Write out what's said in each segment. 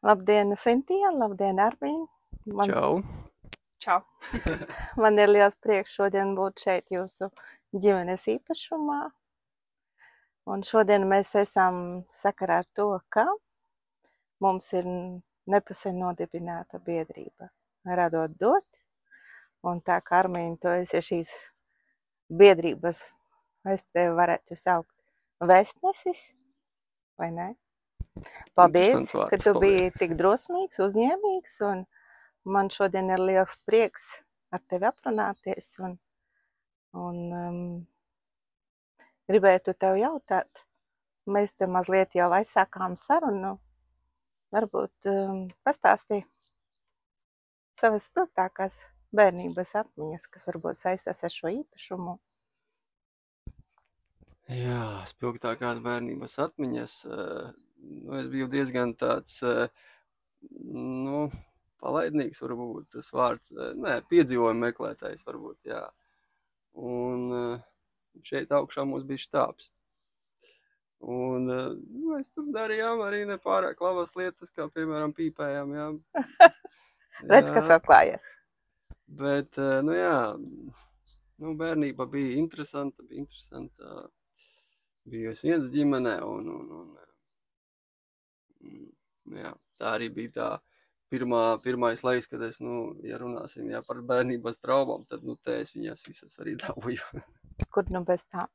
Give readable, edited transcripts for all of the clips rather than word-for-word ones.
Labdien, Sintija, labdien, Armīna. Čau. Čau. Man ir liels prieks šodien būt šeit jūsu ģimenes īpašumā. Un šodien mēs esam sakarā ar to, ka mums ir nepasen nodibināta biedrība Radot dot. Un tā kā Armīna, tu esi šīs biedrības, es tevi varētu saukt vēstnesis, vai ne? Paldies, ka tu biji tik drosmīgs, uzņēmīgs, un man šodien ir liels prieks ar tevi aprunāties, un gribētu tev jautāt, mēs te mazliet jau aizsākām sarunu, varbūt pastāstī savas spilgtākās bērnības atmiņas, kas varbūt saistās ar šo īpašumu. Jā, spilgtākās bērnības atmiņas. Es biju diezgan tāds, palaidnīgs varbūt tas vārds, piedzīvojuma meklētājs varbūt, jā. Un šeit augšā mums bija štābs. Un mēs tur darījām arī nepārāk labas lietas, kā piemēram pīpējām, jā. Redz, kas atklājies. Bet, bērnība bija interesanta, biju es viens ģimenē, tā arī bija tā pirmais laiks, kad es, ja runāsim par bērnības traumām, tad, te es viņas visas arī dabūju. Kur bez tā?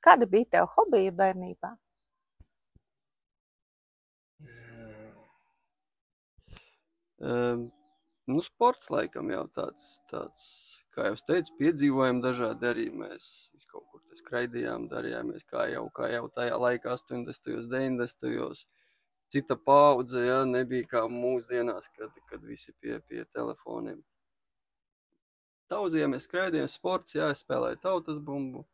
Kāda bija tev hobija bērnībā? Sports laikam jau tāds, kā jau es teicu, piedzīvojam dažādi arī. Mēs kaut kur te skraidījām, darījāmies, kā jau tajā laikā 80. 90. Cita paudze, jā, nebija kā mūsdienās, kad visi pie telefoniem. Tauzījāmies, skraidījām, sports, jā, es spēlēju tautas bumbu.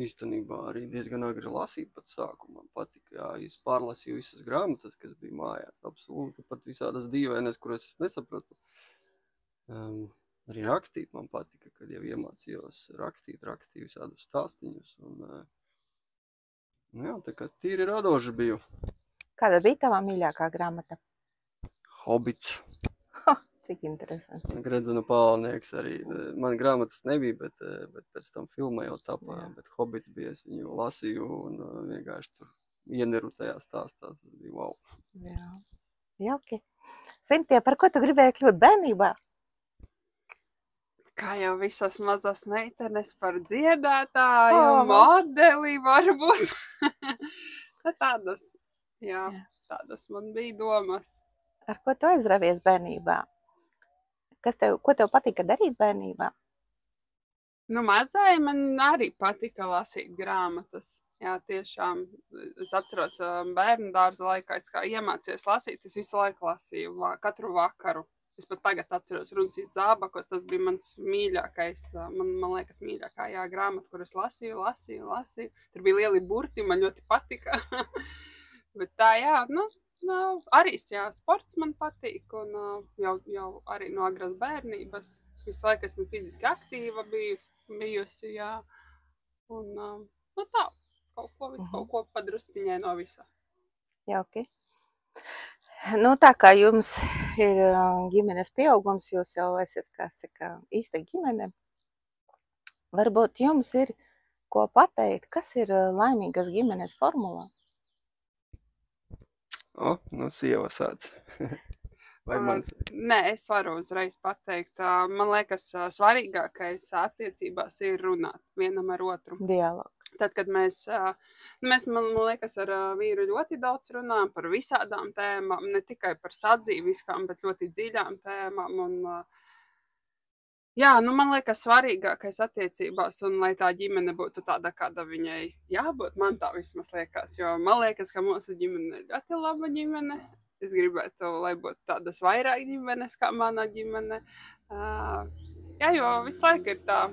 Īstenībā arī diezgan agri lasīt pat sāku, man patika, jā, es pārlasīju visas grāmatas, kas bija mājās, absolūti, pat visādas dīvainas, kuras es nesapratu. Arī rakstīt man patika, kad jau iemācījos rakstīju visādus stāstiņus, un tā kā tīri radoši biju. Kāda bija tavā mīļākā grāmata? Hobits. Cik interesanti. Gredzena Pālnieks arī. Man grāmatas nebija, bet pēc tam filma jau tapā, bet Hobits bija, es viņu lasīju un vienkārši tur ieneru tajā stāstā. Tas bija wow. Jā, jauki. Sintija, par ko tu gribēji kļūt bērnībā? Kā jau visas mazas meitenes par dziedātāju, modeli varbūt. Tādas man bija domas. Ar ko tu aizravies bērnībā? Ko tev patika darīt bērnībā? Mazai man arī patika lasīt grāmatas. Jā, tiešām. Es atceros bērnu dārza laikā, es kā iemācījos lasīt, es visu laiku lasīju, katru vakaru. Es pat tagad atceros Runcīs Zābakos, tas bija mans mīļākais, man liekas mīļākā grāmata, kur es lasīju. Tur bija lieli burti, man ļoti patika. Bet tā, arī sports man patīk, un jau arī no agras bērnības. Visu laiku esmu fiziski aktīva bijusi, jā. Un tā, kaut ko padrusciņai no visa. Jauki. Tā kā jums ir ģimenes pieaugums, jūs jau esat, kā saka, īsta ģimene. Varbūt jums ir ko pateikt, kas ir laimīgas ģimenes formula? Sieva sāc. Nē, es varu uzreiz pateikt. Man liekas, svarīgākais attiecībās ir runāt vienam ar otru. Dialogs. Tad, kad mēs, man liekas, ar vīru ļoti daudz runājam par visādām tēmām, ne tikai par sadzīviskām, bet ļoti dziļām tēmām. Un, man liekas, svarīgākais attiecībās, un lai tā ģimene būtu tāda, kāda viņai jābūt, man tā vismaz liekas, jo man liekas, ka mūsu ģimene ir ļoti laba ģimene. Es gribētu, lai būtu tādas vairāk ģimenes kā mana ģimene. Jo visu laiku ir tā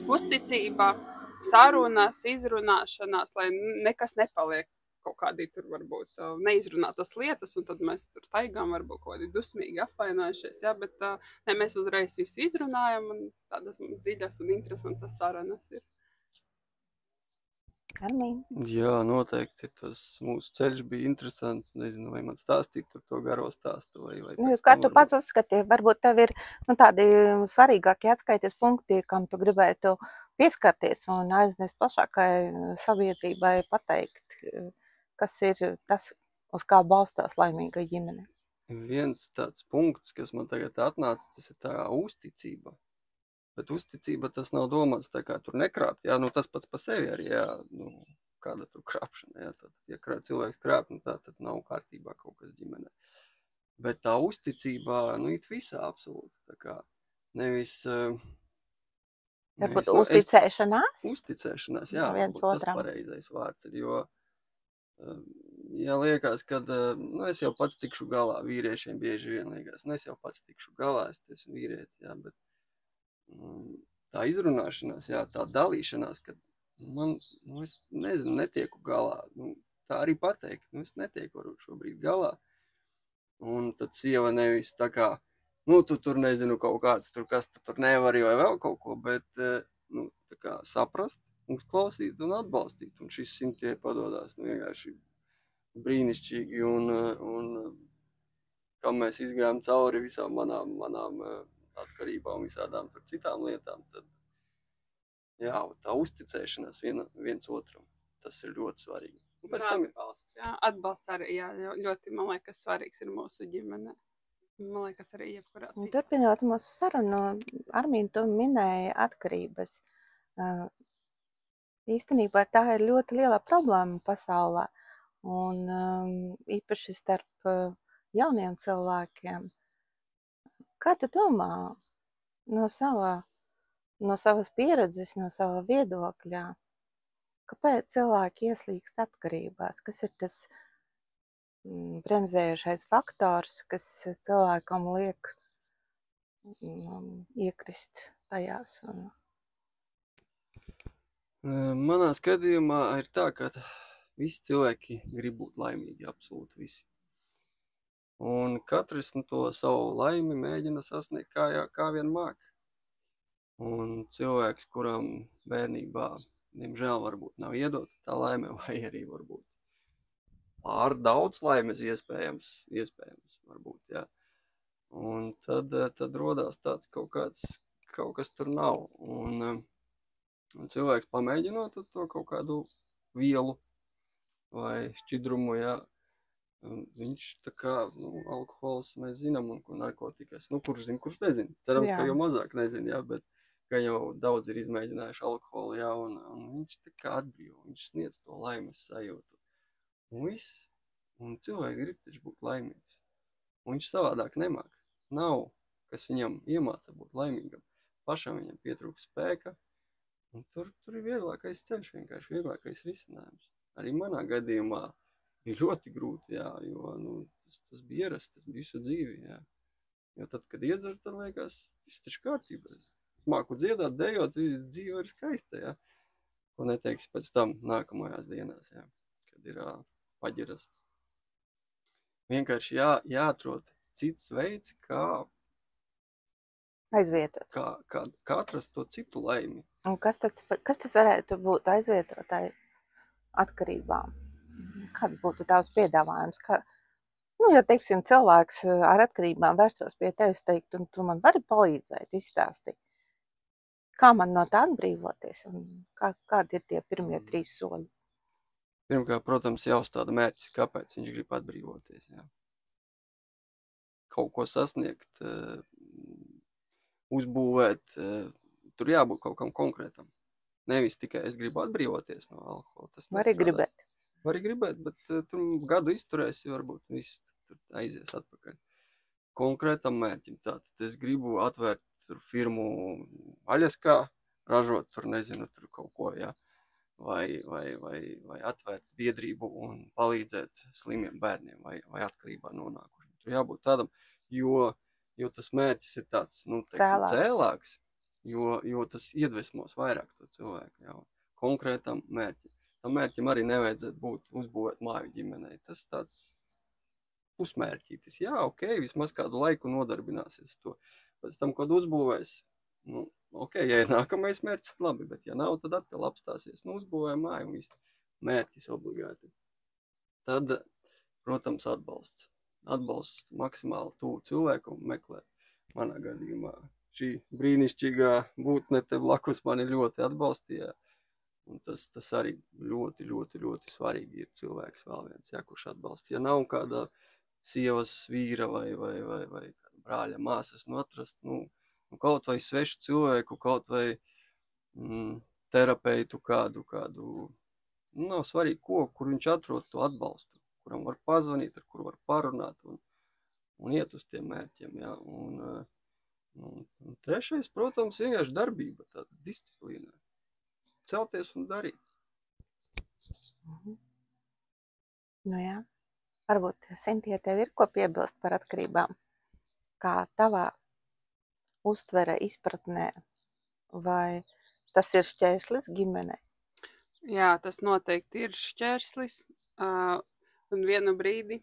uzticība, sarunas, izrunāšanās, lai nekas nepaliek kaut kādi tur varbūt neizrunātas lietas, un tad mēs tur staigām varbūt kaut kādi dusmīgi apvainojušies, bet mēs uzreiz visu izrunājam, un tādas dziļas un interesantas sarunas ir. Karmīna. Jā, noteikti tas mūsu ceļš bija interesants. Nezinu, vai man stāstīt tur to garo stāstu vai pēc Kā tam tu pats uzskati, varbūt tev ir tādi svarīgākie atskaites punkti, kam tu gribētu pieskarties un aiznest plašākai sabiedrībai pateikt, kas ir tas, uz kā balstās laimīga ģimene? Viens tāds punkts, kas man tagad atnāca, tas ir tā uzticība. Bet uzticība tas nav domāts tā kā tur nekrāpt, jā, tas pats pa sevi arī, jā, kāda tur krāpšana, jā, tātad, ja cilvēks krāp, tad nav kārtībā kaut kas ģimenē. Bet tā uzticība, it visā absolūti, tā kā nevis... Varbūt uzticēšanās? Uzticēšanās, jā, viens tas otram. pareizais vārds ir, jo, ja liekas, kad, es jau pats tikšu galā, vīriešiem bieži vien liekas, es jau pats tikšu galā, es esmu vīrietis, jā, bet tā izrunāšanās, jā, tā dalīšanās, kad man, es nezinu, netieku galā, tā arī pateikt, es netieku šobrīd galā, un tad sieva nevis tā kā, tu tur nezinu kaut kāds, kas tu tur nevari vai vēl kaut ko, bet, tā kā saprast, uzklausīt un atbalstīt, un šis simtie padodās, vienkārši brīnišķīgi, un kā mēs izgājām cauri visām manām atkarībām un visādām tur citām lietām, tad, jā, tā uzticēšanās viens otram, tas ir ļoti svarīgi. Atbalsts, jā, atbalsts arī, jā, ļoti, man liekas, svarīgs ir mūsu ģimenē. Man liekas, arī jebkurā citā. Turpinot mūsu sarunu, Armīna, tu minēji atkarības. Īstenībā tā ir ļoti liela problēma pasaulē, un īpaši starp jauniem cilvēkiem. Kā tu domā no savas pieredzes, no sava viedokļa, kāpēc cilvēki ieslīgst atkarībās? Kas ir tas bremzējušais faktors, kas cilvēkam liek iekrist tajās? Manā skatījumā ir tā, ka visi cilvēki grib būt laimīgi, absolūti visi. Un katrs to savu laimi mēģina sasniegt kā vien māk. Un cilvēks, kuram bērnībā, diemžēl, varbūt nav iedota tā laime, vai arī varbūt pār daudz laimes iespējams, varbūt, jā. Un tad rodās tāds kaut kas tur nav. Un cilvēks pamēģinot to kaut kādu vielu vai šķidrumu, jā, viņš tā kā, alkohols mēs zinām, un narkotikas, kurš zina, kurš nezina. Cerams, ka jau mazāk nezina, jā, bet ka jau daudz ir izmēģinājuši alkoholu, jā, un viņš tā kā atbrīvo, viņš sniedz to laimes sajūtu. Un viss, un cilvēks grib taču būt laimīgs. Un viņš savādāk nemāk. Nav, kas viņam iemāca būt laimīgam. Pašam viņam pietrūkst spēka, un tur ir vieglākais ceļš, vienkārši vieglākais risinājums. Arī manā gadījumā bija ļoti grūti, jā, jo tas bija ierasts, tas bija visu dzīvi, jā. Jo tad, kad iedzer, tad liekas, viss taču kārtībā. Māku dziedāt, dejot, dzīve ir skaista, jā. Ko neteiksi pēc tam nākamajās dienās, jā, kad ir paģiras. Vienkārši jāatrod cits veids, kā aizvietot. Kā atrast to citu laimi. Un kas tas varētu būt aizvietotāji atkarībām? Kāds būtu tavs piedāvājums? Ja, teiksim, cilvēks ar atkarībām vērstos pie tevis teikt, un tu man vari palīdzēt, izstāstīt, kā man no tā atbrīvoties, un kādi ir tie pirmie 3 soļi? Pirmkārt, protams, jāuzstāda mērķis, kāpēc viņš grib atbrīvoties, jā. Kaut ko sasniegt, uzbūvēt, tur jābūt kaut kam konkrētam. Nevis tikai es gribu atbrīvoties no alkohola. Vari gribēt. Vari gribēt, bet tur gadu izturēsi, varbūt viss tur aizies atpakaļ. Konkrētam mērķim. Tātad es gribu atvērt firmu Aļaskā, ražot tur, nezinu, tur kaut ko, jā. Vai atvērt biedrību un palīdzēt slimiem bērniem vai atkarībā nonākušiem. Tur jābūt tādam, jo tas mērķis ir tāds, cēlāks, jo tas iedvesmos vairāk to cilvēku, jā, konkrētam mērķim. Tam mērķim arī nevajadzētu būt uzbūvēt māju ģimenei. Tas tāds pusmērķītis. Jā, ok, vismaz kādu laiku nodarbināsies to. Pēc tam, kad uzbūvēs, ok, ja ir nākamais mērķis, labi, bet ja nav, tad atkal apstāsies. Nu, uzbūvēja māju un viss mērķis obligāti. Tad, protams, atbalsts. Atbalsts maksimāli tuvu cilvēku meklēt. Manā gadījumā šī brīnišķīgā būtne te blakus mani ļoti atbalstīja. Un tas arī ļoti, ļoti, ļoti svarīgi ir cilvēks vēl viens, jā, kurš atbalsta. Ja nav kāda sievas vīra vai brāļa māsas atrast, kaut vai svešu cilvēku, kaut vai terapeitu kādu, nav svarīgi, kur viņš atrod to atbalstu, kuram var pazvanīt, ar kuru var parunāt un iet uz tiem mērķiem, jā. Un trešais, protams, vienkārši darbība, tāda disciplīna. Celties un darīt. Nu jā, varbūt, Sintie, tev ir ko piebilst par atkarībām? Kā tavā uztvere, izpratnē, vai tas ir šķērslis ģimenei? Jā, tas noteikti ir šķērslis. Un vienu brīdi,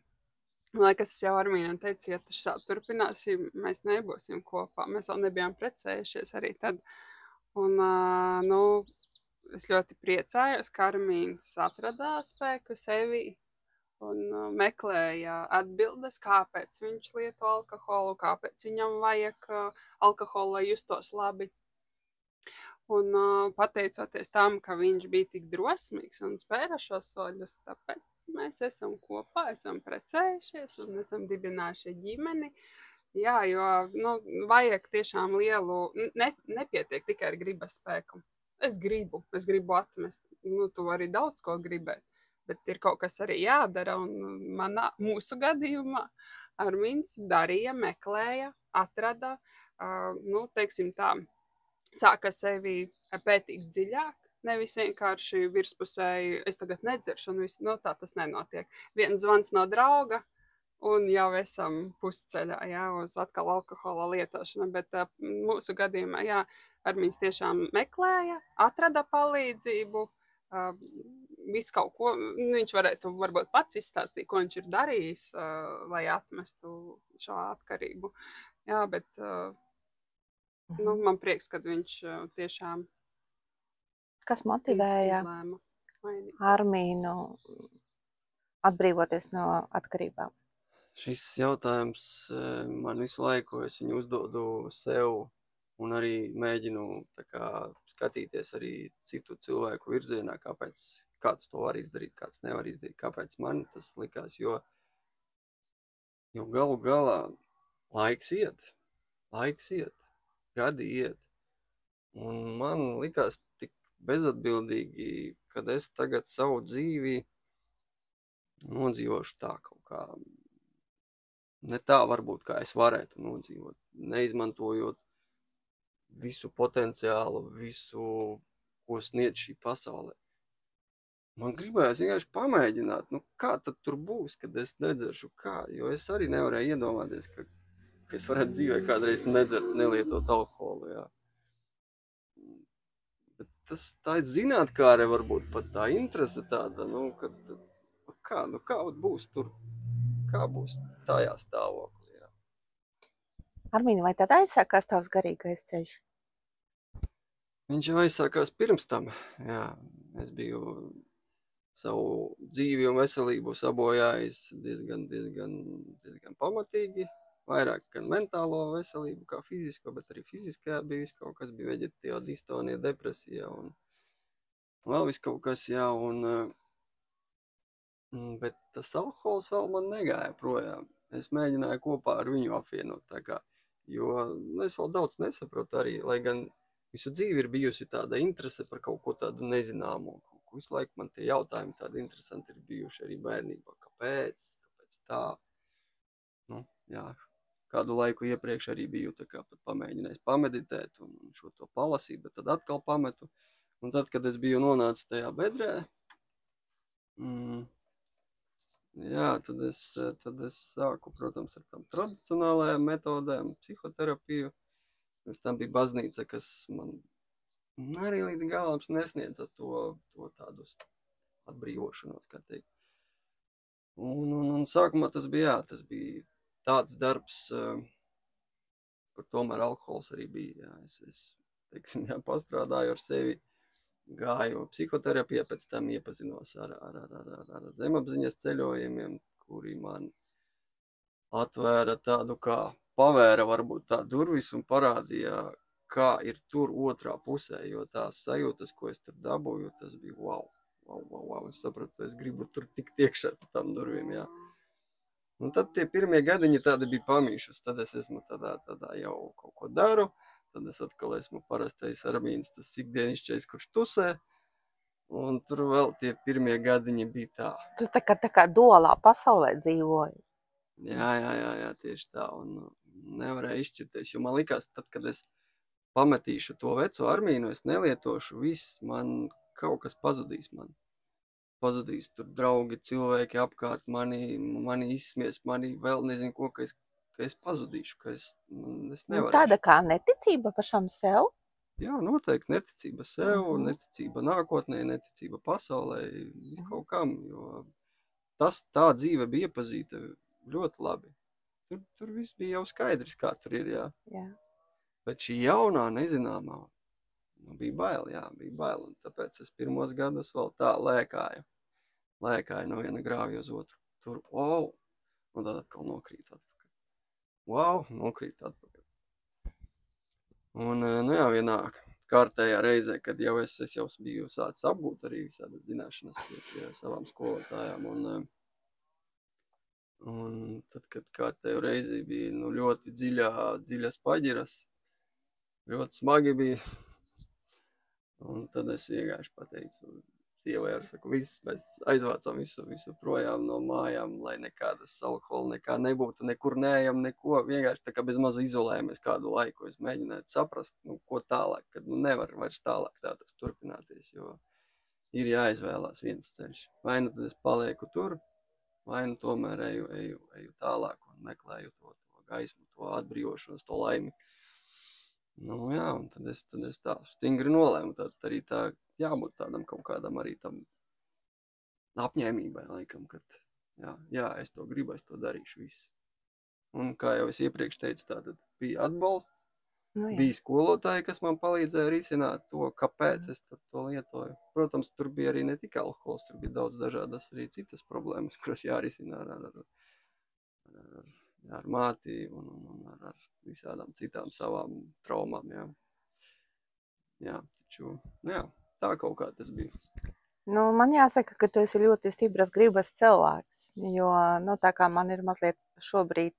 liekas, es jau Armīnam teicu, ja tas tā turpināsim, mēs nebūsim kopā. Mēs vēl nebijām precējušies arī tad. Un, es ļoti priecājos, ka Armīns atradās spēku sevī un meklēja atbildes, kāpēc viņš lieto alkoholu, kāpēc viņam vajag alkoholu, lai justos labi. Un pateicoties tam, ka viņš bija tik drosmīgs un spēra šos soļus, tāpēc mēs esam kopā, esam precējušies un esam dibinājuši ģimeni. Jā, jo vajag tiešām lielu, nepietiek tikai ar gribas spēku. Es gribu atmest, tu vari daudz ko gribēt, bet ir kaut kas arī jādara, un mūsu gadījumā Armīns darīja, meklēja, atrada, teiksim tā, sāka sevi pētīt dziļāk, nevis vienkārši virspusēji, es tagad nedzeršu, un viss, tā tas nenotiek. Viens zvans no drauga, un jau esam pusceļā, jā, uz atkal alkohola lietošanu, bet mūsu gadījumā, jā, Armīns tiešām meklēja, atrada palīdzību, visu kaut ko, viņš varētu varbūt pats izstāstīt, ko viņš ir darījis, lai atmestu šo atkarību, jā, bet man prieks, kad viņš tiešām Kas motivēja Armīnu atbrīvoties no atkarībām? Šis jautājums man visu laiku, es viņu uzdodu sev un arī mēģinu skatīties arī citu cilvēku virzienā, kāpēc kāds to var izdarīt, kāds nevar izdarīt, kāpēc man tas likās, jo galu galā laiks iet, gadi iet, un man likās tik bezatbildīgi, kad es tagad savu dzīvi nodzīvošu tā kaut kā, ne tā varbūt, kā es varētu nodzīvot, neizmantojot visu potenciālu, visu, ko sniedz šī pasaulē. Man gribējās vienkārši pamēģināt, kā tad tur būs, kad es nedzeršu, jo es arī nevarēju iedomāties, ka es varētu dzīvē kādreiz nedzert, nelietot alkoholu, jā. Bet tā ir zinātkāre varbūt pat tā interese tāda, kā būs tur, kā būs tajā stāvoklī, jā. Armīna, vai tad aizsākās tavs garīgais ceļš? Viņš jau aizsākās pirms tam, jā. Es biju savu dzīvi un veselību sabojājis diezgan pamatīgi, vairāk gan mentālo veselību kā fizisko, bet arī fiziskajā bija viss kaut kas, bija veģetīva distonija, depresija un vēl viss kaut kas, jā, bet tas alkohols vēl man negāja projām. Es mēģināju kopā ar viņu apvienot, jo es vēl daudz nesaprotu arī, lai gan visu dzīvi ir bijusi tāda interese par kaut ko tādu nezināmo. Visu laiku man tie jautājumi tādi interesanti ir bijuši arī bērnībā. Kāpēc tā? Jā, kādu laiku iepriekš arī biju pat pamēģinājis pameditēt un šo to palasīt, bet tad atkal pametu. Un tad, kad es biju nonācis tajā bedrē, jā, tad es sāku, protams, ar tām tradicionālajām metodēm, psihoterapiju. Tam bija baznīca, kas man arī līdz galam nesniedza to tādu atbrīvošanos, kā teikt. Un sākumā tas bija tāds darbs, kur tomēr alkohols arī bija. Jā. Es teiksim, jā, pastrādāju ar sevi, gāju psihoterapijā, pēc tam iepazinos ar zemapziņas ceļojumiem, kuri man atvēra tādu kā pavēra varbūt tā durvis un parādīja, kā ir tur otrā pusē, jo tās sajūtas, ko es tur dabūju, tas bija wow. Es sapratu, es gribu tur tikt iekšā pa tām durvīm, jā. Un tad tie pirmie gadiņi tādi bija pamīšus, tad es esmu tādā jau kaut ko daru, tad es atkal esmu parastais armīns, tas ikdienišķais, kurš tusē, un tur vēl tie pirmie gadiņi bija tā. Tu tā kā dualā pasaulē dzīvoji. Jā, tieši tā, un nevarēju izšķirties, jo man likās, tad, kad es pametīšu to veco armīnu, es nelietošu, viss, man kaut kas pazudīs man. Pazudīs tur draugi, cilvēki apkārt, mani izsmies, mani vēl nezinu ko, ka es pazudīšu, ka es nevarēšu. Tāda kā neticība pašam sev? Jā, noteikti neticība sev, neticība nākotnē, neticība pasaulē, kaut kam, jo tā dzīve bija iepazīta ļoti labi. Tur viss bija jau skaidrs, kā tur ir, jā. Bet šī jaunā nezināmā, bija bail, un tāpēc es pirmos gadus vēl tā lēkāju no viena grāvja uz otru. Tur, wow, un tad atkal nokrīt atpakaļ. Wow, nokrīt atpakaļ. Un, vienā kārtējā reizē, kad jau es jau biju sācis apgūt arī visādas zināšanas pie savām skolotājām, un tad, kad kārtējo reizi bija ļoti dziļas paģiras, ļoti smagi bija, un tad es vienkārši pateicu sievai, saku, mēs aizvācām visu projām no mājām, lai nekādas alkohola nekā nebūtu, nekur neejam, neko, vienkārši tā kā bez maza izolējamies kādu laiku. Es mēģināju saprast, ko tālāk, kad nevar vairs tālāk tā tas turpināties, jo ir jāizvēlās viens ceļš. Vai nu tad es palieku tur, vai nu tomēr eju tālāk un meklēju to gaismu, to atbrīvošanos, to laimi. Un tad es tā stingri nolēmu, tad arī tā jābūt tādam kaut kādam arī tam apņēmībai, laikam, kad jā, es to gribu, es to darīšu visu. Un kā jau es iepriekš teicu, tātad bija atbalsts, bija skolotāji, kas man palīdzēja risināt to, kāpēc es to lietoju. Protams, tur bija arī ne tikai alkohols, tur bija daudz dažādas arī citas problēmas, kuras jārisina ar māti un ar visādām citām savām traumām, jā. Jā, taču, tā kaut kā tas bija. Man jāsaka, ka tu esi ļoti stipras gribas cilvēks, jo, tā kā man ir mazliet šobrīd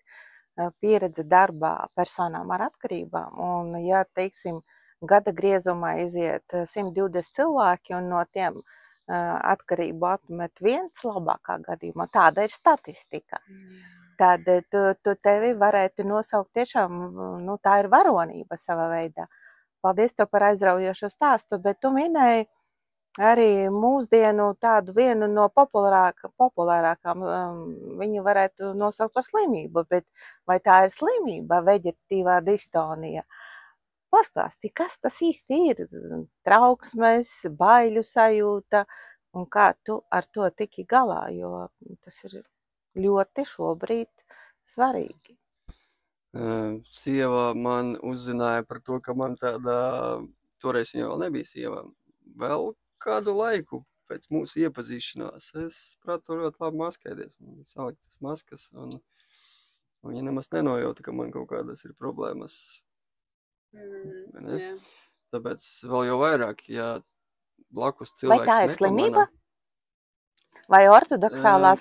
pieredze darbā personām ar atkarībām, un, ja, teiksim, gada griezumā iziet 120 cilvēki, un no tiem atkarību atmet viens labākā gadījumā, tāda ir statistika. Tad tevi varētu nosaukt tiešām, tā ir varonība savā veidā. Paldies tev par aizraujošo stāstu, bet tu minēji arī mūsdienu tādu vienu no populārākām, viņu varētu nosaukt par slimību, bet vai tā ir slimība, veģetatīvā distonija? Pastāsti, kas tas īsti ir? Trauksmes, baiļu sajūta, un kā tu ar to tiki galā, jo tas ir ļoti šobrīd svarīgi. Sieva man uzzināja par to, ka man toreiz viņa vēl nebija sieva, vēl kādu laiku pēc mūsu iepazīšanās. Es pratu ļoti labi maskēties, man bija saliktas maskas, un viņa nemaz nenojauta, ka man kaut kādas ir problēmas. Tāpēc vēl jau vairāk, ja blakus cilvēks vai tā ir slimība? Vai ortodoksālā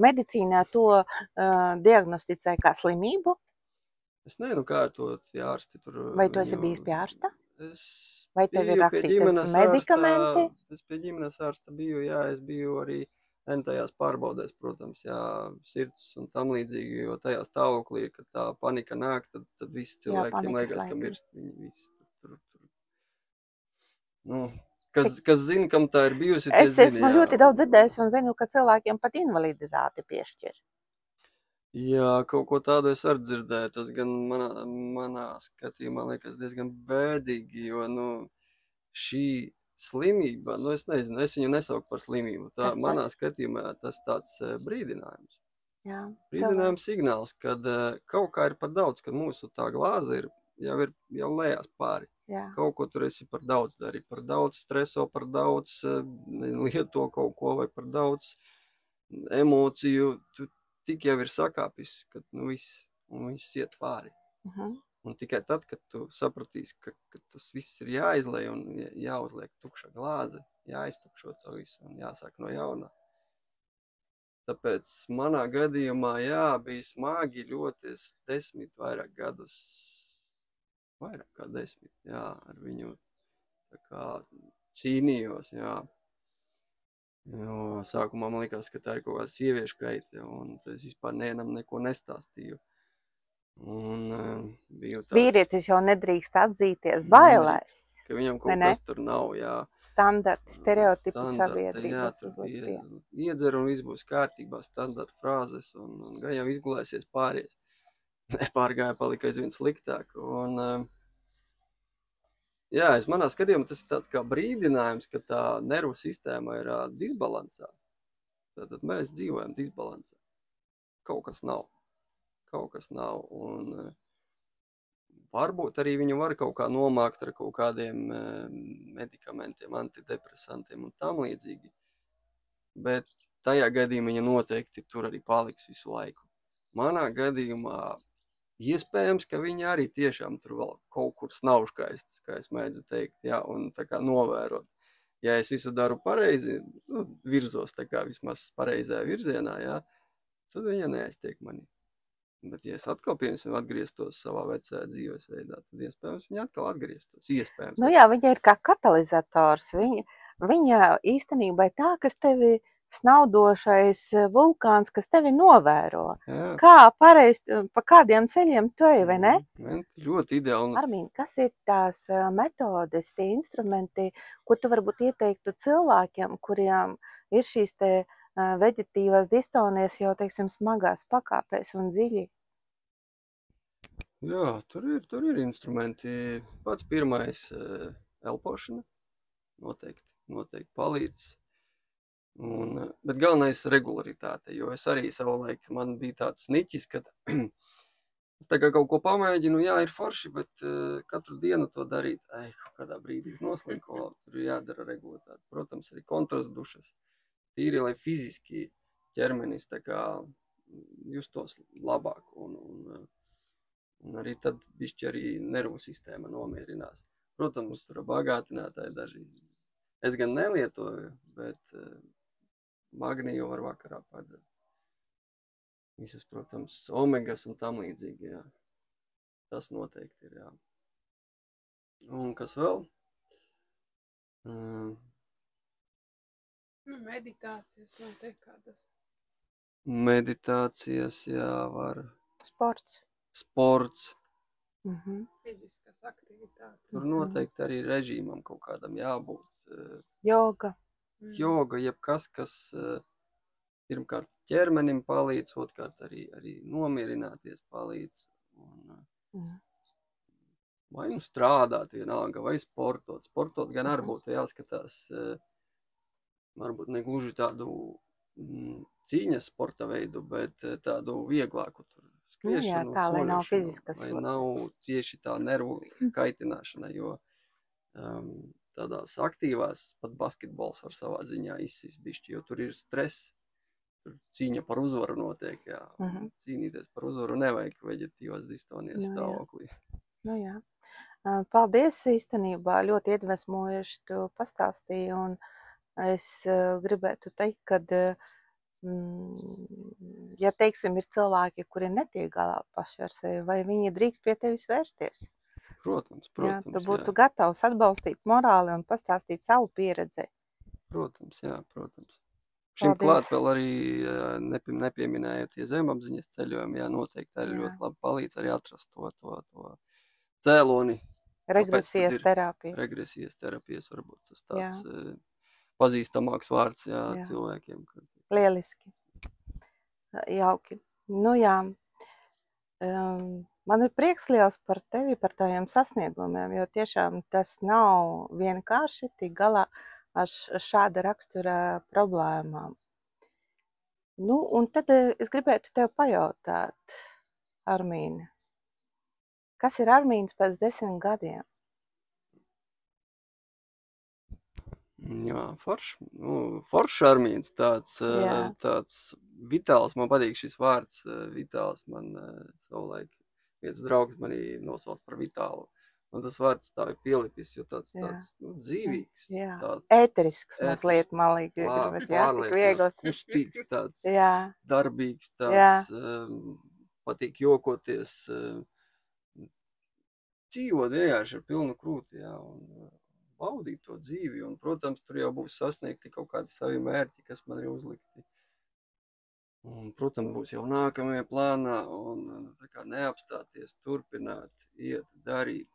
medicīnā to diagnosticē kā slimību? Es nezinu, kā to ārsti tur... Vai tu esi bijis pie ārsta? Vai tev ir rakstītas medikamenti? Es pie ģimenes ārsta biju, es biju arī tajās pārbaudēs, protams, sirds un tam līdzīgi, jo tajā stāvoklī, kad tā panika nāk, tad visi cilvēkiem liekas, ka mirst viņi visi tur. Kas zina, kam tā ir bijusi, es esmu ļoti daudz dzirdējusi un zinu, ka cilvēkiem pat invaliditāti piešķir. Jā, kaut ko tādu es arī dzirdēju, tas gan manā skatījumā liekas diezgan bēdīgi, jo, šī slimība, es nezinu, es viņu nesauku par slimību, manā skatījumā tas tāds brīdinājums. Jā, brīdinājums signāls, kad kaut kā ir par daudz, kad mūsu tā glāze jau lejās pāri. Jā. Kaut ko tur esi par daudz dari, par daudz streso, par daudz lieto kaut ko vai par daudz emociju. Tu tik jau ir sakāpis, ka viss iet pāri. Un tikai tad, kad tu sapratīsi, ka tas viss ir jāizlej un jāuzliek tukša glāze, jāiztukšo to visu un jāsāk no jauna. Tāpēc manā gadījumā, bija smagi ļoti, es 10 vairāk gadus, vairāk kā 10, ar viņu tā kā cīnījos, Jo sākumā man likās, ka tā ir kaut kāda sieviešu kaite, un es vispār nevienam neko nestāstīju. Un biju tāds... Vīrietis jau nedrīkst atzīties bailēs. Ka viņam kaut kas tur nav, Standarti, stereotipi sabiedrības uzliktie. Iedzer un viss būs kārtībā, standarta frāzes, un gan jau izgulēsies pāries. Nepārgāja, palika aizvien sliktāk. Un, es manā skatījumā tas ir tāds kā brīdinājums, ka tā nervu sistēma ir disbalansā. Tātad mēs dzīvojam disbalansā. Kaut kas nav. Un varbūt arī viņu var kaut kā nomākt ar kaut kādiem medikamentiem, antidepresantiem un tam līdzīgi. Bet tajā gadījumā viņa noteikti tur arī paliks visu laiku. Manā gadījumā iespējams, ka viņi arī tiešām tur vēl kaut kur snaužkaistas, kā es mēdzu teikt, un tā kā novērot. Ja es visu daru pareizi, virzos tā kā vismaz pareizajā virzienā, tad viņa neaiztiek mani. Bet, ja es atkal, piemēram, atgrieztos savā vecajā dzīvesveidā, tad iespējams viņa atkal atgrieztos. Iespējams. Viņa ir kā katalizators. Viņa īstenībā ir tā, kas tevi snaudošais vulkāns, kas tevi novēro. Kā pareizi, pa kādiem ceļiem tu ej, vai ne? Ļoti ideāli. Armīn, kas ir tās metodes, tie instrumenti, ko tu varbūt ieteiktu cilvēkiem, kuriem ir šīs te veģetīvās distonijas jau, teiksim, smagās pakāpēs un dziļi? Tur ir instrumenti. Pats pirmais elpošana noteikti palīdz. Bet galvenais regularitāte, jo es arī savulaik, man bija tāds sniķis, ka es tā kā kaut ko pamēģinu, ir forši, bet katru dienu to darīt, kaut kādā brīdī noslinko, tur ir jādara regularitāte. Protams, arī kontrastdušas. Tīri, lai fiziski ķermenis tā kā justos labāk un arī tad bišķi arī nervu sistēma nomierinās. Protams, tur bagātinātāji daži. Es gan nelietoju, bet magniju var vakarā padzert. Visas, protams, omegas un tam līdzīgi, Tas noteikti ir, Un kas vēl? Meditācijas noteikti kādas. Meditācijas, var. Sports. Fiziskas aktivitātes. Tur noteikti arī režīmam kaut kādam jābūt. Joga. Joga, jebkas, kas pirmkārt ķermenim palīdz, otrkārt arī nomierināties palīdz. Vai strādāt vienalga, vai sportot. Sportot gan arī būtu jāskatās, varbūt ne gluži tādu cīņas sporta veidu, bet tādu vieglāku tur skriešanu, tā, lai nav fiziskas. Lai nav tieši tā nervu kaitināšana, jo tādās aktīvās pat basketbols var savā ziņā izsist bišķi, jo tur ir stress, tur cīņa par uzvaru notiek, Cīnīties par uzvaru nevajag veģetīvās distonijas stāvoklī. Paldies, īstenībā ļoti iedvesmojuši tu pastāstīji, un es gribētu teikt, kad ja, teiksim, ir cilvēki, kuri netiek galā paši ar sevi, vai viņi drīkst pie tevis vērsties? Protams. Tu būtu gatavs atbalstīt morāli un pastāstīt savu pieredzi. Protams. Šim klāt vēl arī nepieminējot zemapziņas ceļojumi, noteikti arī ļoti labi palīdz arī atrast to cēloni. Regresijas terapijas. Regresijas terapijas varbūt tas tāds pazīstamāks vārds cilvēkiem. Lieliski. Jauki. Man ir prieks liels par tevi, par taviem sasniegumiem, jo tiešām tas nav vienkārši tik galā ar šāda rakstura problēmām. Un tad es gribētu tev pajautāt, Armīne, kas ir Armīns pēc 10 gadiem? Jā, foršs Armīns, tāds Vitāls, man patīk šis vārds, Vitāls, man savulaik viens draugs manī nosauc par Vitālu. Un tas vārds tā ir pielipis, jo tāds dzīvīgs, tāds ēterisks mazliet, man liekas, tik viegls. Kustīgs, tāds Jā, darbīgs, tāds patīk jokoties, dzīvot vienkārši ar pilnu krūti, jā, un baudīt to dzīvi, un, protams, tur jau būs sasniegti kaut kādi savi mērķi, kas man ir uzlikti. Un, protams, būs jau nākamie plānā, un tā kā neapstāties, turpināt, iet, darīt.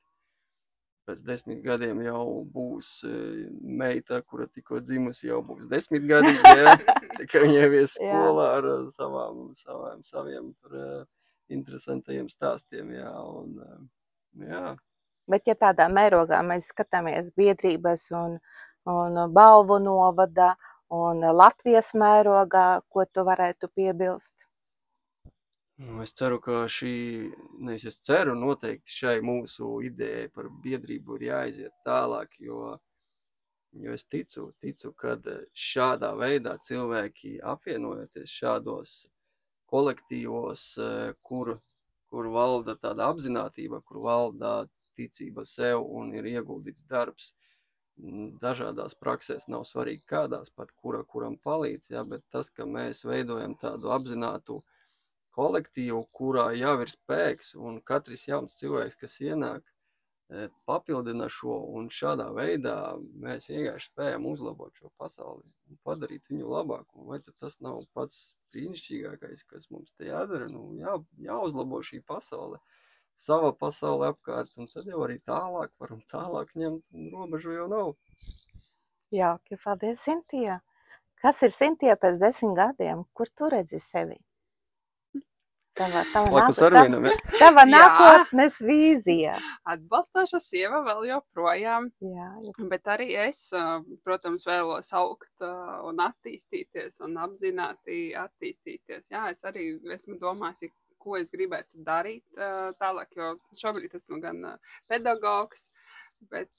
Pēc 10 gadiem jau būs meita, kura tikko dzimusi, jau būs 10 gadīgi, jā. Tikai viņa ies skolā ar saviem tur interesantajiem stāstiem, jā, un jā. Bet ja tādā mērogā mēs skatāmies biedrības un balvu novada un Latvijas mērogā, ko tu varētu piebilst? Es ceru, ka es ceru noteikti šai mūsu idejai par biedrību ir jāaiziet tālāk, jo es ticu, kad šādā veidā cilvēki apvienojoties šādos kolektīvos, kur valda tāda apzinātība, kur valda ticība sev un ir ieguldīts darbs. Dažādās praksēs nav svarīgi kādās, pat kuram palīdz, jā, bet tas, ka mēs veidojam tādu apzinātu kolektīvu, kurā jau ir spēks, un katrs jauns cilvēks, kas ienāk, papildina šo, un šādā veidā mēs vienkārši spējam uzlabot šo pasauli un padarīt viņu labāku. Vai tas nav pats brīnišķīgākais, kas mums te jādara? Jāuzlabo šī pasaule, sava pasaule apkārt, un tad jau arī varam tālāk ņemt, un robežu jau nav. Jauki, paldies, Sintija. Kas ir Sintija pēc 10 gadiem? Kur tu redzi sevi? Tava nākotnes vīzija. Atbalstoša sieva vēl joprojām, bet arī es, protams, vēlos augt un attīstīties un apzināti attīstīties. Jā, es arī esmu domājis, ko es gribētu darīt tālāk, jo šobrīd esmu gan pedagogs, bet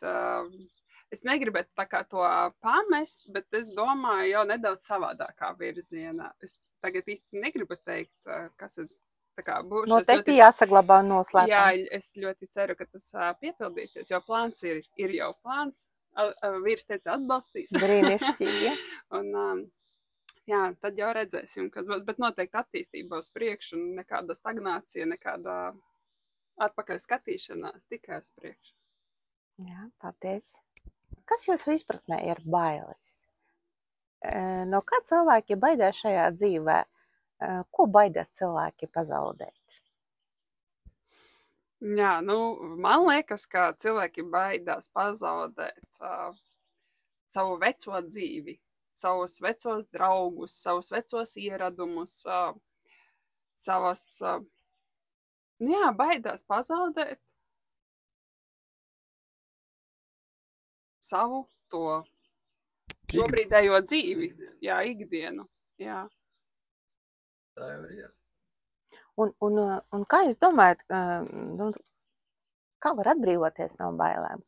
es negribētu tā kā to pamest, bet es domāju jau nedaudz savādākā virzienā. Es tagad īsti negribu teikt, kas es būšu. Noteikti jāsaglabā noslēpums. Jā, es ļoti ceru, ka tas piepildīsies, jo plāns ir jau plāns. Vīrs teica atbalstīs. Brīnišķīgi. Un, jā, tad jau redzēsim, kas būs, bet noteikti attīstība uz priekšu, nekāda stagnācija, nekāda atpakaļ skatīšanās, tikai uz priekšu. Jā, paldies. Kas jūsu izpratnē ir bailes? No kā cilvēki baidās šajā dzīvē? Ko baidās cilvēki pazaudēt? Jā, man liekas, ka cilvēki baidās pazaudēt savu veco dzīvi, savus vecos draugus, savus vecos ieradumus, baidās pazaudēt savu to šobrīdējo dzīvi, ikdienu, jā. Tā jau ir. Un kā jūs domājat, kā var atbrīvoties no bailēm?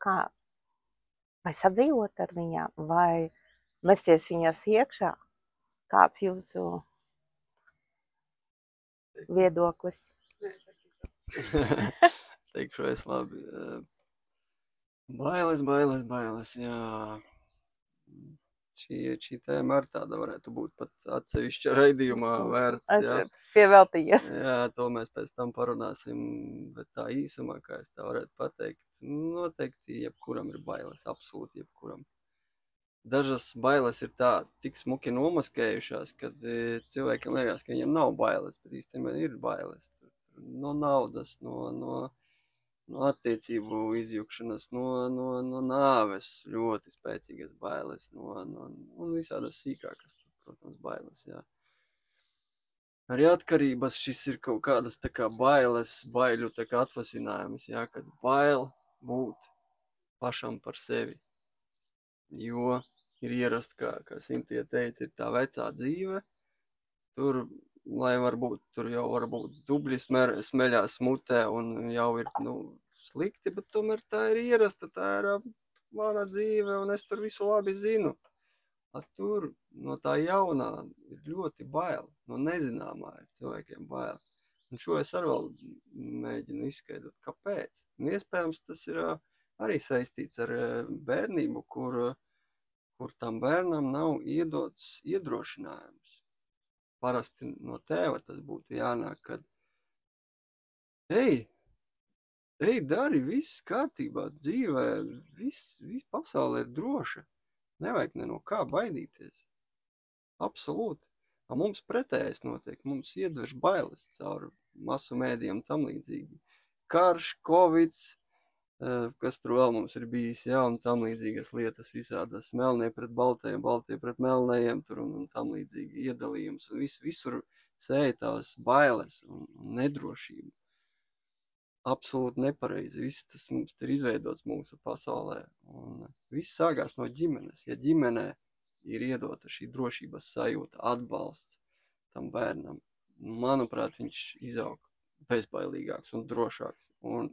Vai sadzīvot ar viņām, vai mesties viņās iekšā? Kāds jūsu viedoklis? Teikšu es labi. Bailes, jā. Šī tēma ar tāda varētu būt pat atsevišķa raidījumā vērts. Es pieveltījies. Jā, to mēs pēc tam parunāsim, bet tā īsumā, kā es tā varētu pateikt, noteikti jebkuram ir bailes, absolūti jebkuram. Dažas bailes ir tik smuki nomaskējušās, kad cilvēkiem liekas, ka viņiem nav bailes, bet īstenībā ir bailes. No naudas, no attiecību izjukšanas, no nāves ļoti spēcīgas bailes, un visādas sīkākas, protams, bailes, jā. Arī atkarības šis ir kaut kādas tā kā bailes, baiļu tā kā atvasinājums, jā, kad bail būt pašam par sevi, jo ir ierast, kā Sintija teica, ir tā vecā dzīve, tur, lai tur jau var būt dubļi smeļās mutē un jau ir, slikti, bet tomēr tā ir ierasta, tā ir mana dzīve, un es tur visu labi zinu. Tur no tā jaunā ir ļoti bail, no nezināmā ir cilvēkiem bail. Un šo es vēl mēģinu izskaidrot, kāpēc. Un iespējams, tas ir arī saistīts ar bērnību, kur tam bērnam nav iedots iedrošinājums. Parasti no tēva tas būtu jānāk, kad ej, dari, viss kārtībā, dzīvē, viss pasaule ir droša. Nevajag ne no kā baidīties. Absolūti. Mums pretējais notiek, mums iedvež bailes caur masu mēdījiem tam līdzīgi. Karš, Covids, kas tur vēl mums ir bijis, jā, un tam līdzīgas lietas visādas, melnie pret baltajiem, baltie pret melnējiem tur un tam līdzīgi iedalījums. Un visur sēja tās bailes un nedrošība. Absolūti nepareizi. Viss tas mums ir izveidots mūsu pasaulē. Un viss sākās no ģimenes. Ja ģimenē ir iedota šī drošības sajūta, atbalsts tam bērnam, manuprāt, viņš izaug bezbailīgāks un drošāks un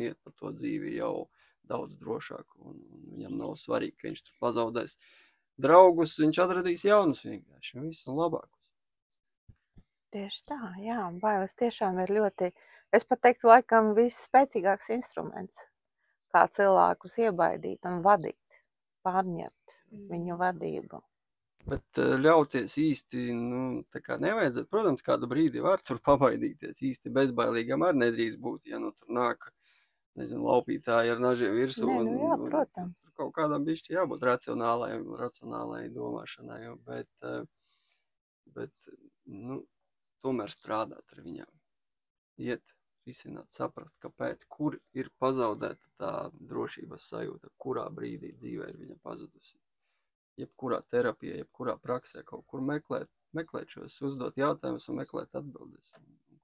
iet pa to dzīvi jau daudz drošāk. Un viņam nav svarīgi, ka viņš tur pazaudēs draugus, viņš atradīs jaunus vienkārši un visu labākus. Tieši tā, jā, bailes tiešām ir ļoti, es pat teiktu, laikam visspēcīgāks instruments, kā cilvēkus iebaidīt un vadīt, pārņemt viņu vadību. Bet ļauties īsti, tā kā nevajadzētu, protams, kādu brīdi var tur pabaidīties, īsti bezbailīgam arī nedrīkst būt, ja tur nāk, nezinu, laupītāji ar nažiem virsū. Nē, jā, protams. Tur kaut kādam bišķi jābūt racionālai domāšanai, bet tomēr strādāt ar viņām. Iet, risināt, saprast, kāpēc, kur ir pazaudēta tā drošības sajūta, kurā brīdī dzīvē ir viņa pazudusi. Jebkurā terapijā, jebkurā praksē kaut kur meklēt šos, uzdot jautājumus un meklēt atbildes.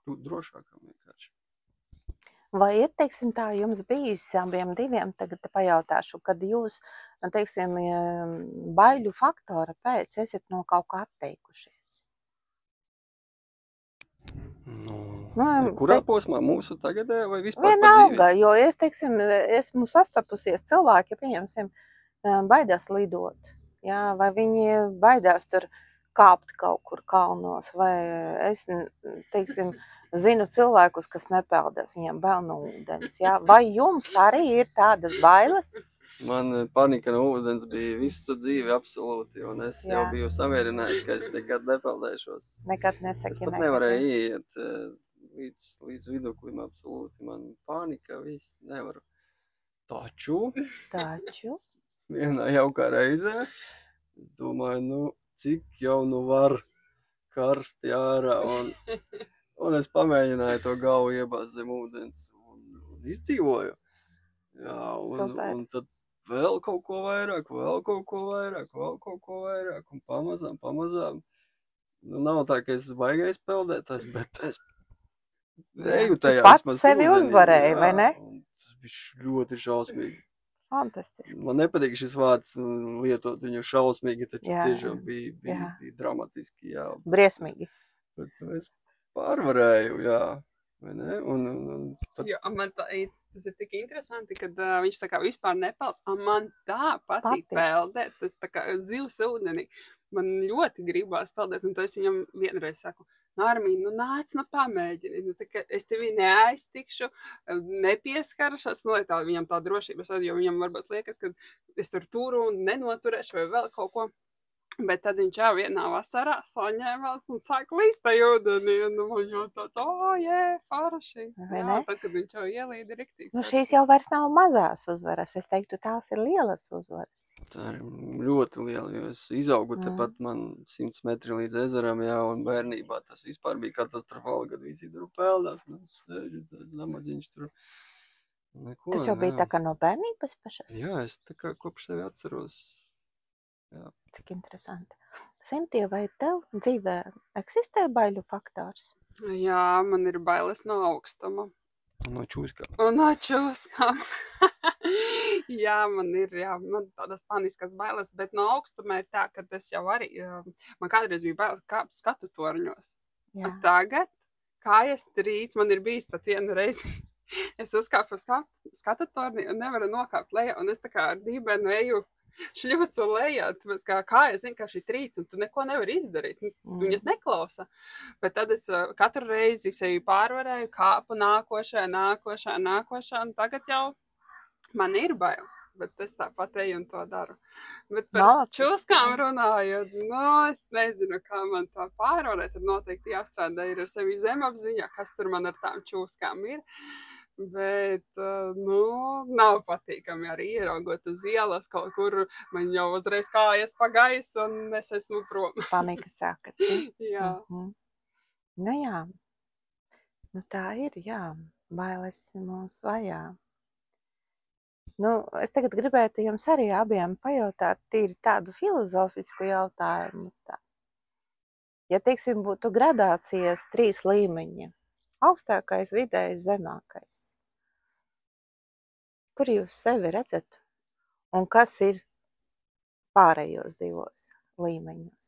Kļūt drošākam vienkārši. Vai ir, teiksim, tā jums bijis abiem diviem, tagad pajautāšu, kad jūs, teiksim, baiļu faktora pēc esat no kaut kā atteikušies? Kurā posmā? Mūsu tagadē vai vispār vienalga, jo es, teiksim, esmu sastapusies cilvēki, pieņemsim, baidās lidot, jā, vai viņi baidās tur kāpt kaut kur kalnos, vai es, teiksim, zinu cilvēkus, kas nepeldās, viņiem bail no ūdens, jā, vai jums arī ir tādas bailes? Man panika no ūdens bija visu dzīvi absolūti, un es jau biju samierinājies, ka es nekad nepeldēšos. Nekad nesaki. Es pat nevarēju iet līdz viduklim absolūti. Man panika, viss nevaru. Taču? Vienā jaukā reizē, es domāju, cik jau var karsti ārā, un es pamēģināju to galvu iebāzt zem ūdens un izdzīvoju. Jā, un tad vēl kaut ko vairāk, un pamazām. Nav tā, ka es baigais peldētājs, bet es eju tajā. Tu pats sevi uzvarēji, vai ne? Tas bija ļoti šausmīgi. Fantastiski. Man nepatīk šis vārds lietot viņu šausmīgi, taču tiešām bija dramatiski, jā. Briesmīgi. Bet es pārvarēju, jā. Vai ne? Jo, man tas ir tik interesanti, kad viņš tā kā vispār nepeld. Man tā patīk peldēt, tas tā kā zivs ūdenī. Man ļoti gribās peldēt, un to es viņam vienreiz saku, Armīn, nāc, pamēģini, es tevi neaiztikšu, nepieskaršos, lai tā viņam tā drošības, jo viņam varbūt liekas, ka es turu un nenoturēšu vai vēl kaut ko. Bet tad viņš jau vienā vasarā saņēmās un sāk līst tajā ūdenī, un man jau tāds, forši. Jā, tad, kad viņš jau ielīda riktīgi. Šīs jau vairs nav mazās uzvaras, es teiktu, tās ir lielas uzvaras. Tā ir ļoti liela, jo es izaugu tepat man 100 metri līdz ezeram, jā, un bērnībā tas vispār bija katastrofāli, kad visi tur peldās, namadziņš tur. Neko, tas jau bija tā kā no bērnības pašas? Jā, es tā kā kopš sevi atceros. Jā. Cik interesanti. Sintie, vai tev dzīvē eksistē baiļu faktors? Jā, man ir bailes no augstuma. Un no čūskām. Jā, man tādas paniskas bailes, bet no augstuma ir tā, ka tas jau arī, man kādreiz bija bailes kāpt skatu torņos. Tagad, kājas trīc, man ir bijis pat vienu reizi Es uzkāpu uz skatu torni un nevaru nokāpt lejā, un es tā kā ar dībenu eju šļucu lejā, tāpēc kā es zinu, ka šī trīc, un tu neko nevari izdarīt, viņas neklausa. Bet tad es katru reizi sevi pārvarēju, kāpu nākošajā, un tagad jau man ir bail. Bet es tāpat eju un to daru. Bet par čūskām runājot, es nezinu, kā man tā pārvarēt. Tad noteikti jāstrādā ir ar sevi zemapziņā, kas tur man ar tām čūskām ir. Bet, nav patīkami arī ieraugot uz ielas kaut kur, man jau uzreiz kājas pa gaisu un es esmu prom. Panika sākas. Jā. Nu jā, tā ir, jā, bailes mums vajā. Es tagad gribētu jums arī abiem pajautāt tīri tādu filozofisku jautājumu. Ja, teiksim, būtu gradācijas 3 līmeņi, augstākais, vidējais, zemākais, kur jūs sevi redzat un kas ir pārējos 2 līmeņos?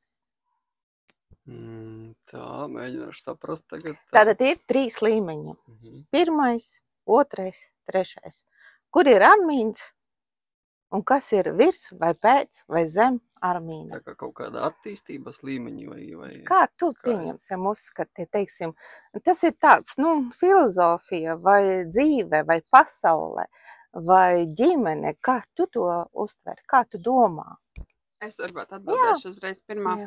Tā, mēģināšu saprast tagad. Tātad ir 3 līmeņi. 1, 2, 3. Kur ir Armīns un kas ir virs vai pēc vai zem Armīna? Tā kā kaut kāda attīstības līmeņi vai... Kā tu pieņemsim uzskati, teiksim, tas ir tāds, filozofija vai dzīve vai pasaule vai ģimene, kā tu to uztver, kā tu domā? Es varbūt atbildēšu uzreiz pirmā.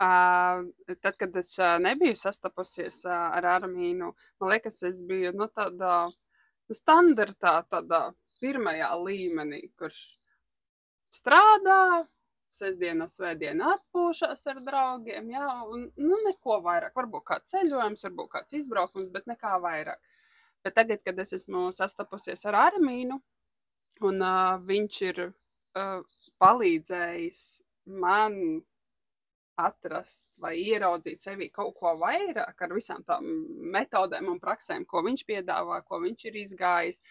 Tad, kad es nebiju sastapusies ar Armīnu, man liekas, es biju tādā standartā, tādā pirmajā līmenī, kurš strādā, sestdienā, svētdienā atpūšās ar draugiem, jā, un neko vairāk. Varbūt kāds ceļojums, varbūt kāds izbraukums, bet nekā vairāk. Bet tagad, kad es esmu sastapusies ar Armīnu, un viņš ir palīdzējis man atrast vai ieraudzīt sevī kaut ko vairāk ar visām tām metodēm un praksēm, ko viņš piedāvā, ko viņš ir izgājis.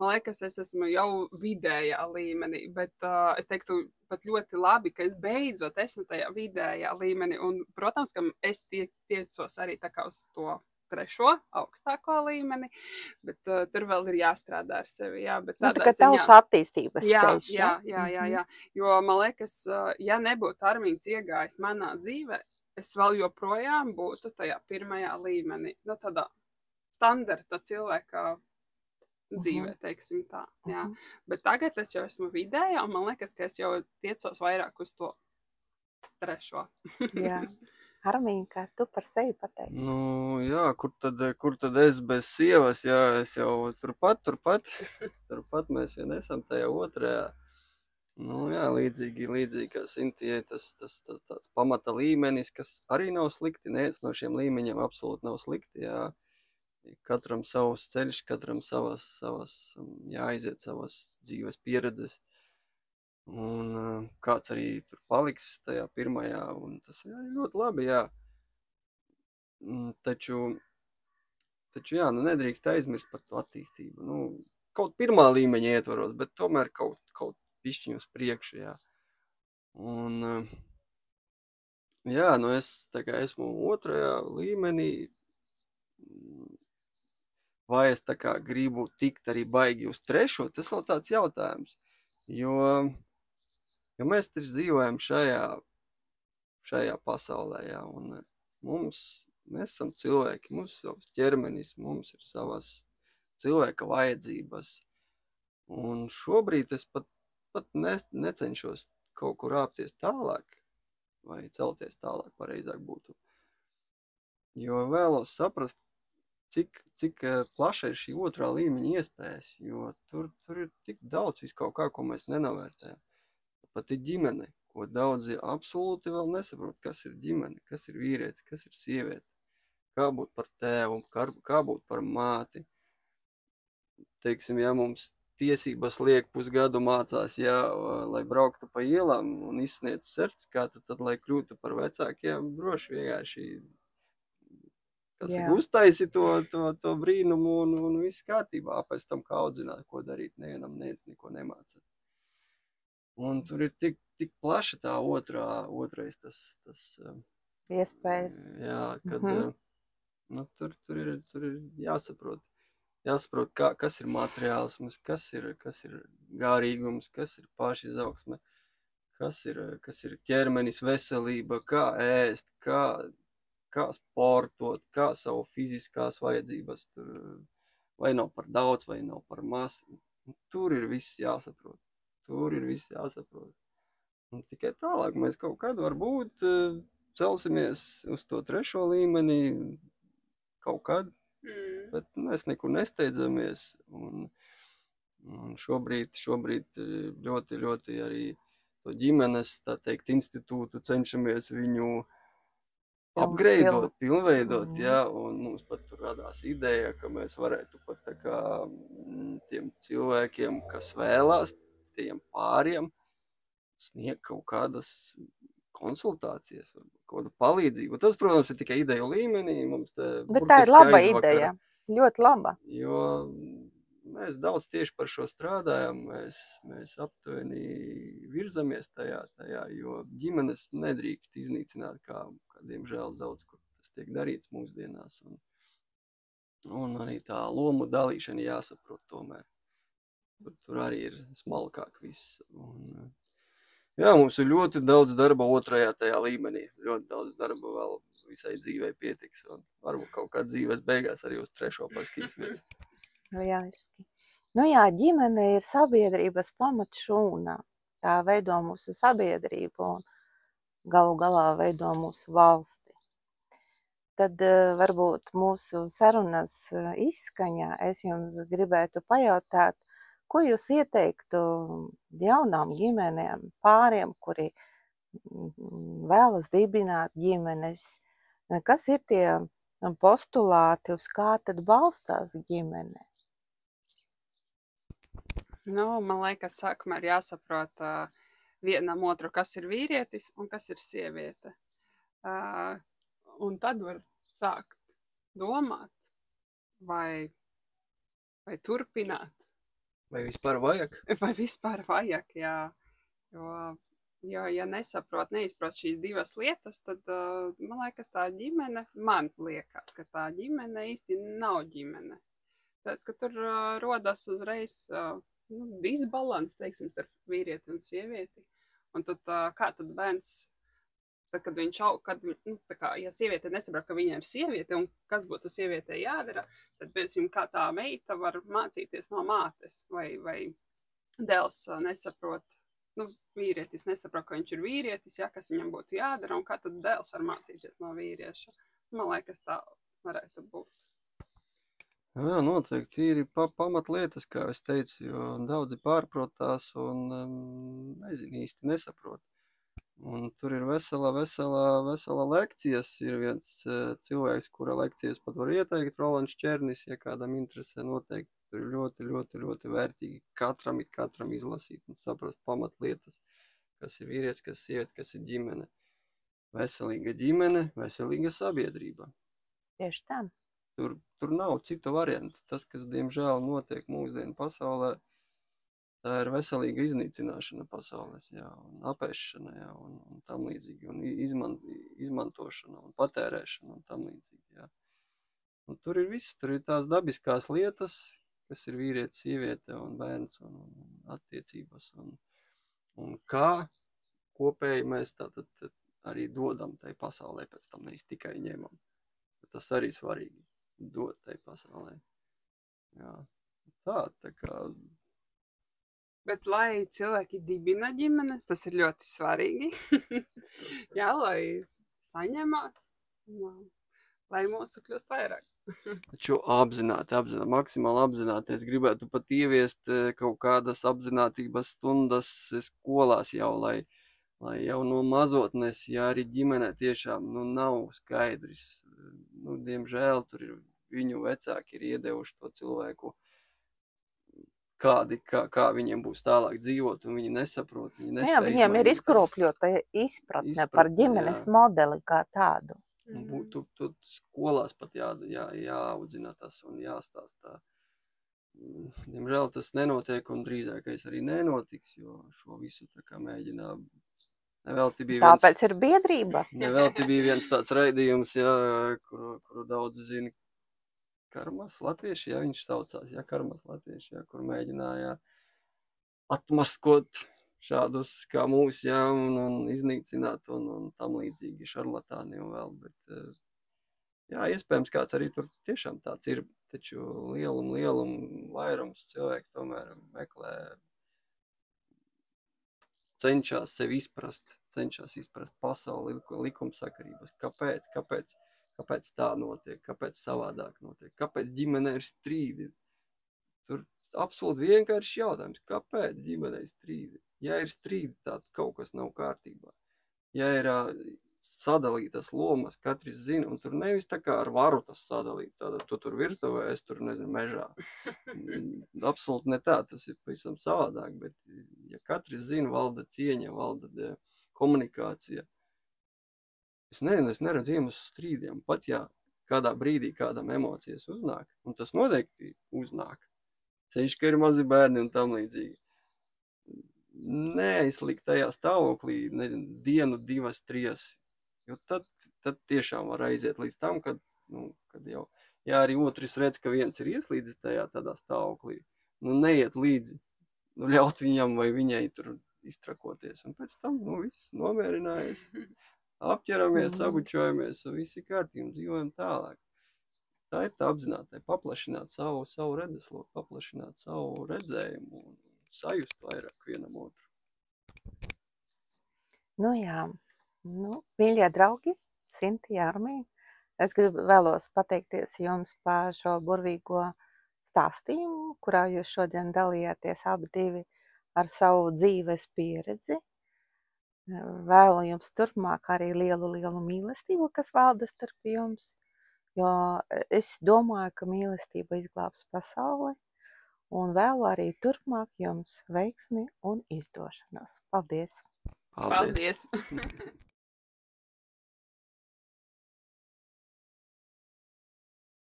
Man liekas, es esmu jau vidējā līmenī, bet es teiktu pat ļoti labi, ka es beidzot esmu tajā vidējā līmenī. Un, protams, ka es tiecos arī tā kā uz to 3. augstāko līmeni, bet tur vēl ir jāstrādā ar sevi. Jā, bet tādā ziņā... tavs attīstības ceļš. Jā. Jo man liekas, ja nebūtu Armīns iegājis manā dzīvē, es vēl joprojām būtu tajā 1. līmenī. Tādā standarta cilvēka dzīvē, teiksim tā. Jā. Bet tagad es jau esmu vidējā, un man liekas, ka es jau tiecos vairāk uz to 3. Jā. Armīn, kā tu par sevi pateiksi? Jā, kur tad es bez sievas, jā, es jau turpat mēs vien esam tajā 2. Jā, līdzīgi kā Sintijai, tas tāds pamata līmenis, kas arī nav slikti, neviens no šiem līmeņiem absolūti nav slikti, jā. Katram savs ceļš, katram savas jāaiziet savas dzīves pieredzes. Un kāds arī tur paliks tajā 1. un tas ir ļoti labi, jā. Taču jā, nedrīkst aizmirst par to attīstību. Kaut 1. līmeņa ietvaros, bet tomēr kaut pišķiņu uz priekšu, jā. Un jā, es tā kā esmu 2. līmenī, vai es tā kā gribu tikt arī baigi uz 3. Tas vēl tāds jautājums, jo mēs taču dzīvojam šajā pasaulē, jā, un mēs esam cilvēki, mums ir savs ķermenis, mums ir savas cilvēka vajadzības, un šobrīd es pat necenšos kaut kur āpties tālāk, vai celties tālāk, pareizāk būtu, jo vēlos saprast, cik plaša ir šī 2. līmeņa iespējas, jo tur ir tik daudz viskaut kā, ko mēs nenovērtējam. Pat ir ģimene, ko daudzi absolūti vēl nesaprot, kas ir ģimene, kas ir vīrietis, kas ir sieviete, kā būt par tēvu, kā būt par māti. Teiksim, ja mums tiesības liek pusgadu mācās, jā, lai brauktu pa ielām un izsniedz certifikātu, tad, lai kļūtu par vecākiem, droši vienkārši uztaisi to brīnumu un viss kārtībā, pēc tam kā audzināt, ko darīt, nevienam neko nemācāt. Un tur ir tik plaša tā otrais tas iespējas. Jā, kad tur ir jāsaprot, jāsaprot, kas ir materiālisms, kas ir garīgums, kas ir pašizaugsme, kas ir ķermenis veselība, kā ēst, kā sportot, kā savu fiziskās vajadzības, vai nav par daudz, vai nav par maz. Tur ir viss jāsaprot. Un tikai tālāk mēs kaut kad varbūt celsimies uz to 3. līmenī kaut kad, bet mēs nekur nesteidzamies. Un šobrīd ļoti, ļoti arī to ģimenes, tā teikt, institūtu cenšamies viņu upgradeot, pilnveidot, jā, un mums pat tur radās ideja, ka mēs varētu pat tā kā tiem cilvēkiem, kas vēlās, tiem pāriem, sniegt kaut kādas konsultācijas, kaut kādu palīdzību. Tas, protams, ir tikai ideju līmenī. Bet tā ir laba ideja, ļoti laba. Jo mēs daudz tieši par šo strādājam, mēs aptuveni virzamies tajā, jo ģimenes nedrīkst iznīcināt, kā diemžēl daudz, kur tas tiek darīts mūsdienās. Un arī tā lomu dalīšana jāsaprot tomēr. Tur arī ir smalkāk viss. Jā, mums ir ļoti daudz darba 2. tajā līmenī. Ļoti daudz darba vēl visai dzīvei pietiks. Un varbūt kaut kā dzīves beigās arī uz 3. paskatīsimies. Lieliski. Nu jā, ģimene ir sabiedrības pamatšūna. Tā veido mūsu sabiedrību un galu galā veido mūsu valsti. Tad varbūt mūsu sarunas izskaņā es jums gribētu pajautāt, ko jūs ieteiktu jaunām ģimenēm, pāriem, kuri vēlas dibināt ģimenes? Kas ir tie postulāti, uz kā tad balstās ģimene? Man liekas, sākumā ir jāsaprot vienam otru, kas ir vīrietis un kas ir sieviete. Un tad var sākt domāt, vai turpināt. Vai vispār vajag? Jā. Jo, ja neizprot šīs divas lietas, tad man liekas, man liekas, ka tā ģimene īsti nav ģimene. Tāds, ka tur rodas uzreiz disbalans, teiksim, starp vīrieti un sievieti. Un tad kā tad bērns, kad viņš ja sieviete nesaprot, ka viņa ir sieviete un kas būtu sievietei jādara, tad, piemēram, kā tā meita var mācīties no mātes, vai dēls nesaprot, vīrietis nesaprot, ka viņš ir vīrietis, kas viņam būtu jādara, un kā tad dēls var mācīties no vīrieša. Man liekas, tā varētu būt. Jā, noteikti ir pamatlietas, kā es teicu, jo daudzi pārprotās un nezinu, īsti nesaprot. Un tur ir vesela lekcijas. Ir viens cilvēks, kura lekcijas pat var ieteikt, Rolands Černis, ja kādam interesē noteikti. Tur ir ļoti, ļoti, ļoti vērtīgi katram izlasīt un saprast pamatlietas, kas ir vīrietis, kas ir sieviete, kas ir ģimene. Veselīga ģimene, veselīga sabiedrība. Tieši tā. Tur nav citu variantu. Tas, kas diemžēl notiek mūsdienu pasaulē, tā ir veselīga iznīcināšana pasaules, un apēšana, un tam līdzīgi, un izmantošana, un patērēšana, un tam līdzīgi, jā. Un tur ir viss, tur ir tās dabiskās lietas, kas ir vīrietis, sieviete un bērns, un attiecības, un kā kopēji mēs tātad arī dodam tai pasaulē, pēc tam nevis tikai ņemam. Tas arī svarīgi, dot tai pasaulē. Jā, tā kā... Bet, lai cilvēki dibina ģimenes, tas ir ļoti svarīgi. Jā, lai saņemās, lai mūsu kļūst vairāk. Taču apzināti, maksimāli apzināti. Es gribētu pat ieviest kaut kādas apzinātības stundas skolās jau, lai jau no mazotnes, ja arī ģimenē tiešām nav skaidrs. Diemžēl tur ir viņu vecāki ir iedevuši to cilvēku, kā viņiem būs tālāk dzīvot, un viņi nesaprot, viņi nespēj izmainīt. Viņiem ir izkropļota izpratne par ģimenes modeli kā tādu. Būtu skolās pat jāaudzina tas un jāstāstā. Diemžēl tas nenotiek, un drīzākais arī nenotiks, jo šo visu tā kā mēģinā. Tāpēc ir biedrība. Nevelti bija viens tāds raidījums, kuru daudz zina, Karmas latvieši, ja viņš saucās, ja Karmas latvieši, ja, kur mēģināja atmaskot šādus kā mūs, ja, un iznīcināt un tam līdzīgi šarlatāni un vēl, bet jā, iespējams kāds arī tur tiešām tāds ir, taču lielumu vairums cilvēku tomēr meklē, cenšas sevi izprast, cenšas izprast pasauli, likumsakarības, kāpēc tā notiek, kāpēc savādāk notiek, kāpēc ģimenē ir strīdi. Tur absolūti vienkārši jautājums, kāpēc ģimenē ir strīdi. Ja ir strīdi, tad kaut kas nav kārtībā. Ja ir sadalītas lomas, katrs zina, un tur nevis tā kā ar varu tas sadalīts, tātad tu tur virtuvē, es tur, nezinu, mežā. Absolūti ne tā, tas ir pavisam savādāk, bet ja katrs zina, valda cieņa, valda komunikācija. Es neredzu iemeslu strīdiem, pat ja kādā brīdī kādam emocijas uznāk, un tas noteikti uznāk. Ceļš, ka ir mazi bērni un tam līdzīgi. Neaizlikt tajā stāvoklī, nezinu, dienu, 2, 3, jo tad tiešām var aiziet līdz tam, kad jau, ja arī otrs redz, ka viens ir ieslīdzis tādā stāvoklī, neiet līdzi, ļaut viņam vai viņai tur iztrakoties, un pēc tam, viss nomierinājies, apķeramies, sabučojamies, un visi kārtīgi, dzīvojam tālāk. Tā ir tā apzinātai, paplašināt savu redzesloku, paplašināt savu redzējumu un sajust vairāk vienam otru. Jā, mīļie draugi, Sintija, Armīna, es vēlos pateikties jums par šo burvīgo stāstījumu, kurā jūs šodien dalījāties abi divi ar savu dzīves pieredzi. Vēlu jums turpmāk arī lielu mīlestību, kas valda starp jums, jo es domāju, ka mīlestība izglābs pasauli, un vēlu arī turpmāk jums veiksmi un izdošanos. Paldies! Paldies!